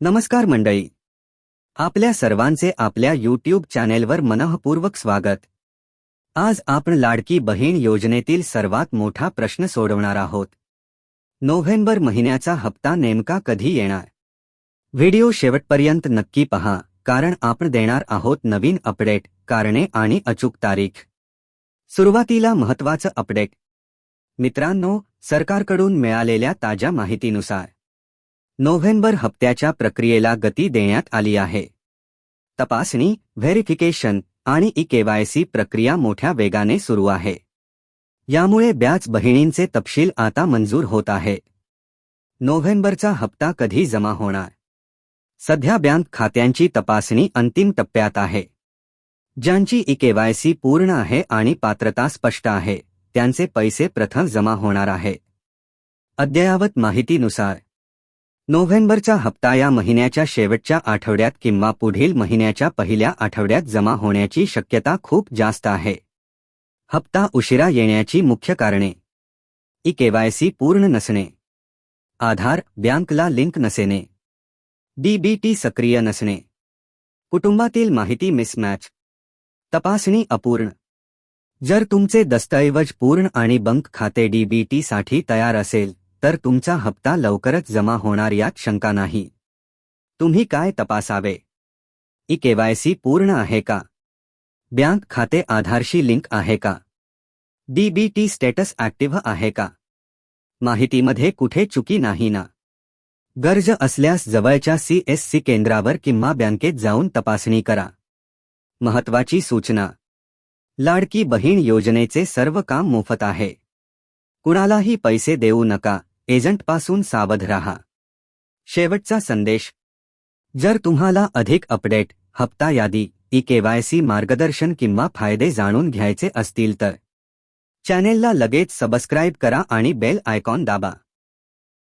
नमस्कार मंडळी, आपल्या सर्वांचे आपल्या यूट्यूब चॅनेलवर मनःपूर्वक स्वागत। आज आपण लाडकी बहीण योजनेतील सर्वात मोठा प्रश्न सोडवणार आहोत। नोव्हेंबर महिन्याचा हप्ता नेमका कधी येणार? व्हिडिओ शेवटपर्यंत नक्की पहा, कारण आपण देणार आहोत नवीन अपडेट, कारणे आणि अचूक तारीख। सुरुवातीला महत्त्वाचं अपडेट। मित्रांनो, सरकारकडून मिळालेल्या ताज्या माहितीनुसार नोव्हेंबर हप्त्याच्या प्रक्रियेला गती देण्यात आली आहे। तपासणी, व्हेरिफिकेशन आणि ई-केवायसी प्रक्रिया मोठ्या वेगाने सुरू आहे। यामुळे बऱ्याच बहिणींचे तपशील आता मंजूर होत आहे। नोव्हेंबरचा हप्ता कधी जमा होणार? सध्या बँक खात्यांची तपासणी अंतिम टप्प्यात आहे। ज्यांची ई-केवायसी पूर्ण आहे आणि पात्रता स्पष्ट आहे, त्यांचे पैसे प्रथम जमा होणार आहे। अद्ययावत माहितीनुसार नोव्हेंबरचा हप्ता या महिन्याच्या शेवटच्या आठवड्यात किंवा पुढील महिन्याच्या पहिल्या आठवड्यात जमा होण्याची शक्यता खूप जास्त आहे। हप्ता उशिरा येण्याची मुख्य कारणे: ई-केवायसी पूर्ण नसणे, आधार बँकला लिंक नसणे, डीबीटी सक्रिय नसणे, कुटुंबातील माहिती मिसमॅच, तपासणी अपूर्ण। जर तुमचे दस्तऐवज पूर्ण आणि बँक खाते डीबीटी साठी तयार असेल, तर तुमचा हप्ता लवकरच जमा होणार यात शंका नाही। तुम्ही काय तपासावे? ई-केवायसी पूर्ण आहे का? बँक खाते आधारशी लिंक आहे का? डीबीटी स्टेटस ॲक्टिव्ह आहे का? माहितीमध्ये कुठे चुकी नाही ना? गरज असल्यास जवळच्या CSC केंद्रावर किंवा बँकेत जाऊन तपासणी करा। महत्त्वाची सूचना: लाडकी बहीण योजनेचे सर्व काम मोफत आहे। कुणालाही पैसे देऊ नका, एजंटपासून सावध राहा। शेवटचा संदेश: जर तुम्हाला अधिक अपडेट, हप्ता यादी, ई-केवायसी मार्गदर्शन किंवा फायदे जाणून घ्यायचे असतील तर चॅनेलला लगेच सबस्क्राईब करा आणि बेल आयकॉन दाबा।